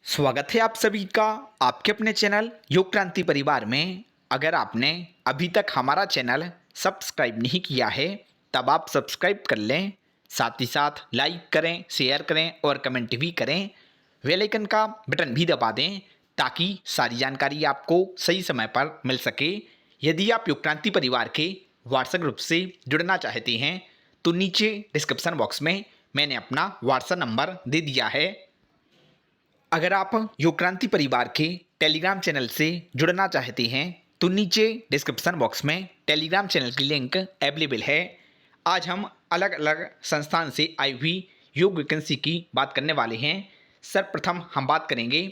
स्वागत है आप सभी का आपके अपने चैनल योग क्रांति परिवार में। अगर आपने अभी तक हमारा चैनल सब्सक्राइब नहीं किया है तब आप सब्सक्राइब कर लें, साथ ही साथ लाइक करें, शेयर करें और कमेंट भी करें। बेल आइकन का बटन भी दबा दें ताकि सारी जानकारी आपको सही समय पर मिल सके। यदि आप योग क्रांति परिवार के व्हाट्सएप ग्रुप से जुड़ना चाहते हैं तो नीचे डिस्क्रिप्शन बॉक्स में मैंने अपना व्हाट्सएप नंबर दे दिया है। अगर आप योग क्रांति परिवार के टेलीग्राम चैनल से जुड़ना चाहते हैं तो नीचे डिस्क्रिप्शन बॉक्स में टेलीग्राम चैनल की लिंक अवेलेबल है। आज हम अलग अलग संस्थान से आई हुई योग वैकेंसी की बात करने वाले हैं। सर्वप्रथम हम बात करेंगे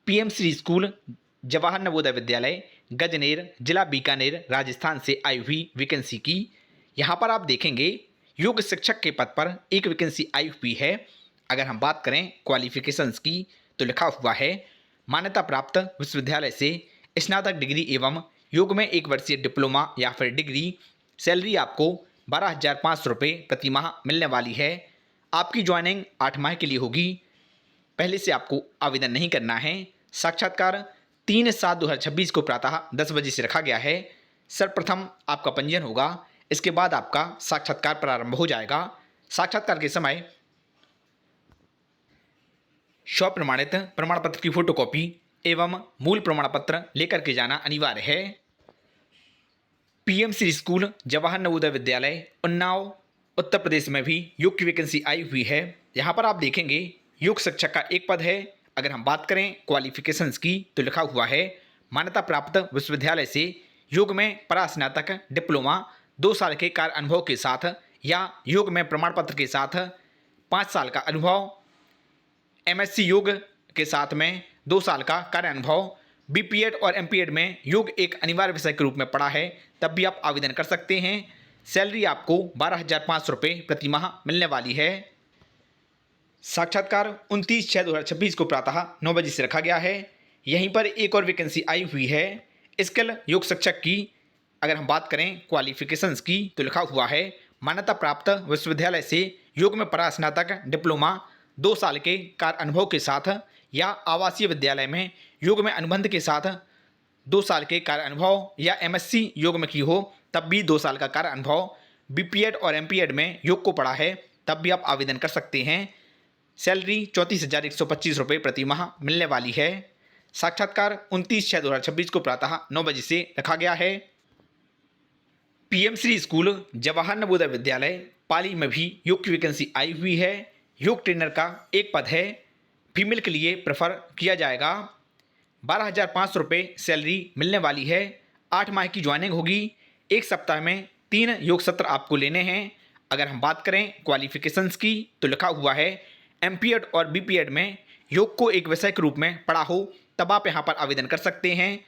पीएम श्री स्कूल जवाहर नवोदय विद्यालय गजनेर जिला बीकानेर राजस्थान से आई हुई वैकेंसी की। यहाँ पर आप देखेंगे योग शिक्षक के पद पर एक वैकेंसी आई हुई है। अगर हम बात करें क्वालिफिकेशंस की तो लिखा हुआ है मान्यता प्राप्त विश्वविद्यालय से स्नातक डिग्री एवं योग में 1 वर्षीय डिप्लोमा या फिर डिग्री। सैलरी आपको 12,500 रुपये प्रति माह मिलने वाली है। आपकी ज्वाइनिंग 8 माह के लिए होगी। पहले से आपको आवेदन नहीं करना है। साक्षात्कार 3/7/2026 को प्रातः 10 बजे से रखा गया है। सर्वप्रथम आपका पंजीयन होगा, इसके बाद आपका साक्षात्कार प्रारंभ हो जाएगा। साक्षात्कार के समय स्वप्रमाणित प्रमाण पत्र की फोटोकॉपी एवं मूल प्रमाण पत्र लेकर के जाना अनिवार्य है। पीएम श्री स्कूल जवाहर नवोदय विद्यालय उन्नाव उत्तर प्रदेश में भी योग की वैकेंसी आई हुई है। यहाँ पर आप देखेंगे योग शिक्षक का एक पद है। अगर हम बात करें क्वालिफिकेशंस की तो लिखा हुआ है मान्यता प्राप्त विश्वविद्यालय से योग में परास्नातक डिप्लोमा 2 साल के कार्य अनुभव के साथ या योग में प्रमाण पत्र के साथ 5 साल का अनुभव, एमएससी योग के साथ में 2 साल का कार्य अनुभव, बीपीएड और एमपीएड में योग एक अनिवार्य विषय के रूप में पढ़ा है तब भी आप आवेदन कर सकते हैं। सैलरी आपको 12,500 रुपये प्रति माह मिलने वाली है। साक्षात्कार 29/6/2026 को प्रातः 9 बजे से रखा गया है। यहीं पर एक और वैकेंसी आई हुई है स्किल योग शिक्षक की। अगर हम बात करें क्वालिफिकेशंस की तो लिखा हुआ है मान्यता प्राप्त विश्वविद्यालय से योग में परास्नातक डिप्लोमा 2 साल के कार्य अनुभव के साथ या आवासीय विद्यालय में योग में अनुबंध के साथ 2 साल के कार्य अनुभव या एमएससी योग में की हो तब भी 2 साल का कार्य अनुभव, बीपीएड और एमपीएड में योग को पढ़ा है तब भी आप आवेदन कर सकते हैं। सैलरी 34,125 रुपये प्रति माह मिलने वाली है। साक्षात्कार 29/6/2026 को प्रातः 9 बजे से रखा गया है। पीएम श्री स्कूल जवाहर नवोदय विद्यालय पाली में भी योग की वैकेंसी आई हुई है। योग ट्रेनर का एक पद है, फीमेल के लिए प्रेफर किया जाएगा। 12,500 रुपये सैलरी मिलने वाली है। 8 माह की ज्वाइनिंग होगी। 1 सप्ताह में 3 योग सत्र आपको लेने हैं। अगर हम बात करें क्वालिफिकेशंस की तो लिखा हुआ है एमपीएड और बीपीएड में योग को एक विषय के रूप में पढ़ा हो तब आप यहाँ पर आवेदन कर सकते हैं।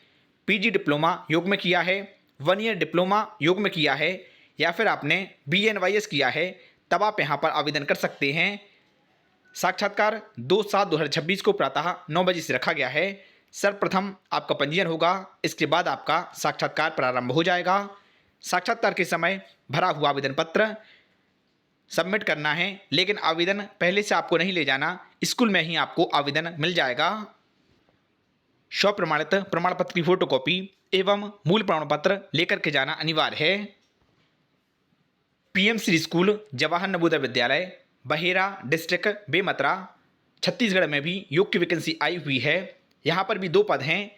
पीजी डिप्लोमा योग में किया है, 1 ईयर डिप्लोमा योग में किया है या फिर आपने बीएनवाईएस किया है तब आप यहाँ पर आवेदन कर सकते हैं। साक्षात्कार 2/7/2026 को प्रातः 9 बजे से रखा गया है। सर्वप्रथम आपका पंजीयन होगा, इसके बाद आपका साक्षात्कार प्रारंभ हो जाएगा। साक्षात्कार के समय भरा हुआ आवेदन पत्र सबमिट करना है, लेकिन आवेदन पहले से आपको नहीं ले जाना, स्कूल में ही आपको आवेदन मिल जाएगा। स्वप्रमाणित प्रमाण पत्र की फोटोकॉपी एवं मूल प्रमाण पत्र लेकर के जाना अनिवार्य है। PM Shri school Jawahar Navodaya Vidyalaya Bahera district Bemetara Chhattisgarh में भी योग की वैकेंसी आई हुई है। यहाँ पर भी 2 पद हैं।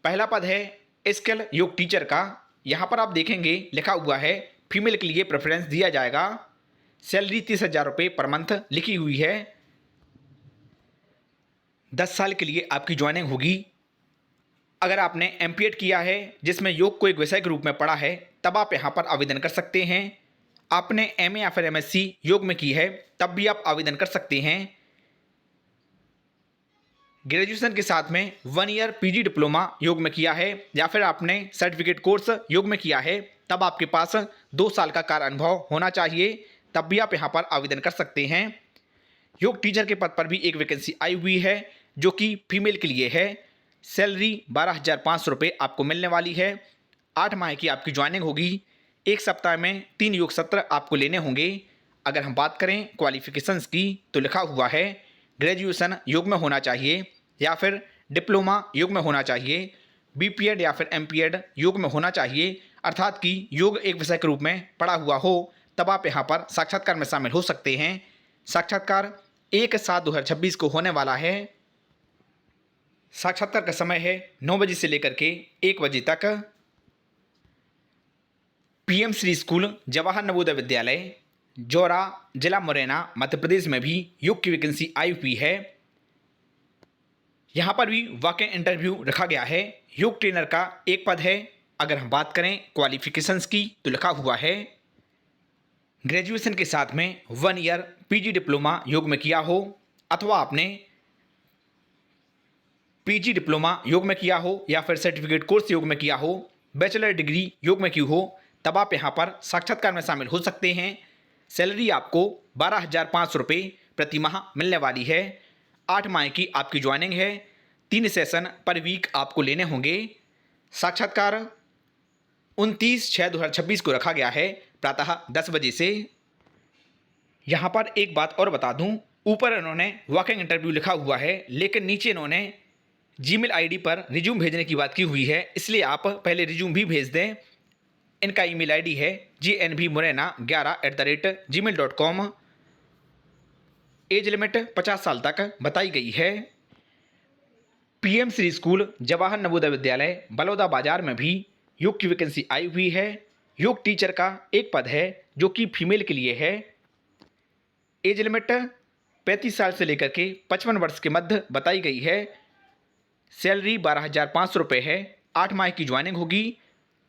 पहला पद है स्किल योग टीचर का। यहाँ पर आप देखेंगे लिखा हुआ है फीमेल के लिए प्रेफरेंस दिया जाएगा। सैलरी 30,000 रुपये पर मंथ लिखी हुई है। 10 साल के लिए आपकी ज्वाइनिंग होगी। अगर आपने एमपीएड किया है जिसमें योग को एक विषय के रूप में पढ़ा है तब आप यहाँ पर आवेदन कर सकते हैं। आपने एमए या फिर एमएससी योग में की है तब भी आप आवेदन कर सकते हैं। ग्रेजुएशन के साथ में 1 ईयर पीजी डिप्लोमा योग में किया है या फिर आपने सर्टिफिकेट कोर्स योग में किया है तब आपके पास 2 साल का कार्य अनुभव होना चाहिए तब भी आप यहाँ पर आवेदन कर सकते हैं। योग टीचर के पद पर भी एक वैकेंसी आई हुई है जो कि फीमेल के लिए है। सैलरी 12,500 रुपये आपको मिलने वाली है। 8 माह की आपकी ज्वाइनिंग होगी। 1 सप्ताह में 3 योग सत्र आपको लेने होंगे। अगर हम बात करें क्वालिफिकेशंस की तो लिखा हुआ है ग्रेजुएशन योग में होना चाहिए। या फिर डिप्लोमा योग में होना चाहिए, बीपीएड या फिर एमपीएड योग में होना चाहिए, अर्थात कि योग एक विषय के रूप में पढ़ा हुआ हो, तब आप यहाँ पर साक्षात्कार में शामिल हो सकते हैं। साक्षात्कार 1/7/2026 को होने वाला है। साक्षात्कार का समय है 9 बजे से लेकर के 1 बजे तक। पीएम श्री स्कूल जवाहर नवोदय विद्यालय जौरा, जिला मुरैना, मध्य प्रदेश में भी योग की वैकेंसी आई हुई है। यहाँ पर भी वॉक-इन इंटरव्यू रखा गया है। योग ट्रेनर का एक पद है। अगर हम बात करें क्वालिफिकेशंस की तो लिखा हुआ है ग्रेजुएशन के साथ में 1 ईयर पीजी डिप्लोमा योग में किया हो, अथवा आपने पीजी डिप्लोमा योग में किया हो या फिर सर्टिफिकेट कोर्स योग में किया हो, बैचलर डिग्री योग में की हो, तब आप यहाँ पर साक्षात्कार में शामिल हो सकते हैं। सैलरी आपको 12,500 रुपये प्रति माह मिलने वाली है। 8 माह की आपकी ज्वाइनिंग है। 3 सेशन पर वीक आपको लेने होंगे। साक्षात्कार 29/6/2026 को रखा गया है, प्रातः 10 बजे से। यहाँ पर एक बात और बता दूँ, ऊपर इन्होंने वॉक-इन इंटरव्यू लिखा हुआ है, लेकिन नीचे इन्होंने जीमेल आईडी पर रिज्यूम भेजने की बात की हुई है, इसलिए आप पहले रिज्यूम भी भेज दें। इनका ईमेल आईडी है gnbmorena11@gmail.com। एज लिमिट 50 साल तक बताई गई है। पीएम श्री स्कूल जवाहर नवोदय विद्यालय बलौदा बाजार में भी योग की वैकेंसी आई हुई है। योग टीचर का एक पद है जो कि फीमेल के लिए है। एज लिमिट 35 साल से लेकर के 55 वर्ष के मध्य बताई गई है। सैलरी 12,500 रुपये है। 8 माह की ज्वाइनिंग होगी।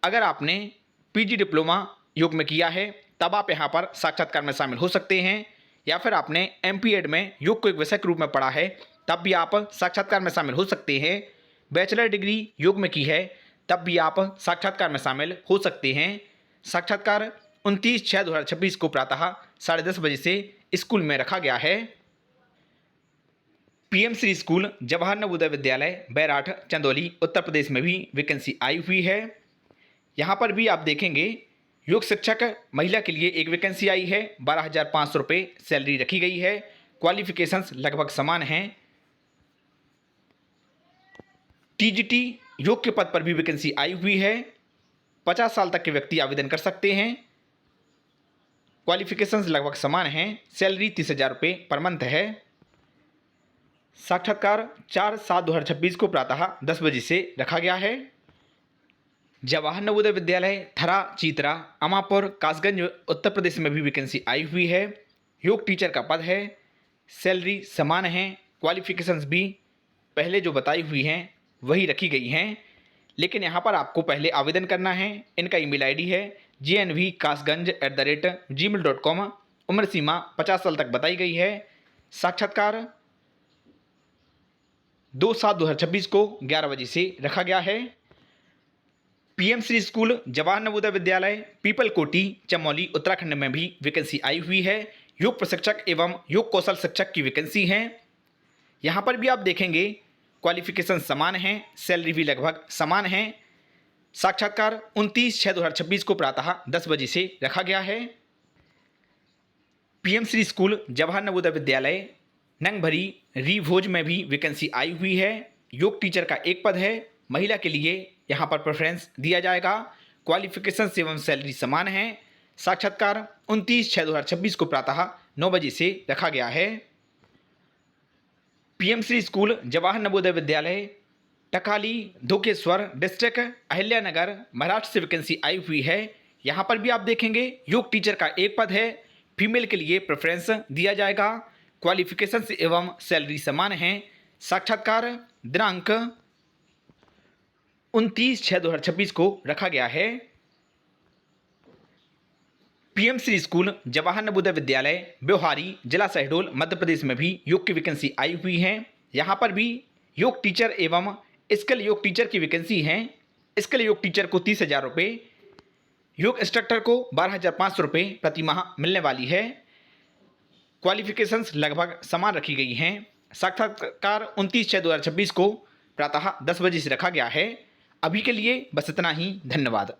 अगर आपने पीजी डिप्लोमा योग में किया है तब आप यहाँ पर साक्षात्कार में शामिल हो सकते हैं, या फिर आपने एमपीएड में योग को एक विषय के रूप में पढ़ा है तब भी आप साक्षात्कार में शामिल हो सकते हैं। बैचलर डिग्री योग में की है तब भी आप साक्षात्कार में शामिल हो सकते हैं। साक्षात्कार 29/6/2026 को प्रातः 10:30 बजे से स्कूल में रखा गया है। पीएम श्री स्कूल जवाहर नवोदय विद्यालय बैराठ, चंदौली, उत्तर प्रदेश में भी वैकेंसी आई हुई है। यहाँ पर भी आप देखेंगे योग शिक्षक महिला के लिए एक वैकेंसी आई है। 12,500 रुपये सैलरी रखी गई है। क्वालिफिकेशंस लगभग समान हैं। टीजीटी योग के पद पर भी वैकेंसी आई हुई है। 50 साल तक के व्यक्ति आवेदन कर सकते हैं। क्वालिफिकेशंस लगभग समान हैं। सैलरी 30,000 रुपये पर मंथ है। साक्षात्कार 4/7/2026 को प्रातः 10 बजे से रखा गया है। जवाहर नवोदय विद्यालय थरा, चीतरा, अमापुर, कासगंज, उत्तर प्रदेश में भी वैकेंसी आई हुई है। योग टीचर का पद है। सैलरी समान है। क्वालिफिकेशंस भी पहले जो बताई हुई हैं वही रखी गई हैं, लेकिन यहाँ पर आपको पहले आवेदन करना है। इनका ईमेल आईडी है gnvkasganj@gmail.com। उम्र सीमा 50 साल तक बताई गई है। साक्षात्कार 2/7/2026 को 11 बजे से रखा गया है। PM Shri school Jawahar Navodaya Vidyalaya people कोटी, चमोली, उत्तराखंड में भी वैकेंसी आई हुई है। योग प्रशिक्षक एवं योग कौशल शिक्षक की वैकेंसी है। यहाँ पर भी आप देखेंगे क्वालिफिकेशन समान है। सैलरी भी लगभग समान है। साक्षात्कार 29/6/2026 को प्रातः 10 बजे से रखा गया है। पीएम श्री स्कूल जवाहर नवोदय विद्यालय नंगभरी, रीभोज में भी वैकेंसी आई हुई है। योग टीचर का एक पद है। महिला के लिए यहाँ पर प्रेफरेंस दिया जाएगा। क्वालिफिकेशन एवं सैलरी समान है। साक्षात्कार 29/6/2026 को प्रातः 9 बजे से रखा गया है। PM Shri school Jawahar Navodaya Vidyalaya टकाली, Dhokeshwar, district Ahilyanagar, Maharashtra से वैकेंसी आई हुई है। यहाँ पर भी आप देखेंगे योग टीचर का एक पद है। फीमेल के लिए प्रेफरेंस दिया जाएगा। क्वालिफिकेशंस एवं सैलरी समान है। साक्षात्कार दिनांक 29/6/2026 को रखा गया है। पीएम श्री स्कूल जवाहर नवोदय विद्यालय ब्योहारी, जिला शहडोल, मध्य प्रदेश में भी योग की वैकेंसी आई हुई है। यहाँ पर भी योग टीचर एवं स्किल योग टीचर की वैकेंसी है। स्किल योग टीचर को 30,000 रुपये, योग इंस्ट्रक्टर को 12,500 रुपये प्रति माह मिलने वाली है। क्वालिफिकेशंस लगभग समान रखी गई हैं। साक्षात्कार 29/6/2026 को प्रातः 10 बजे से रखा गया है। अभी के लिए बस इतना ही। धन्यवाद।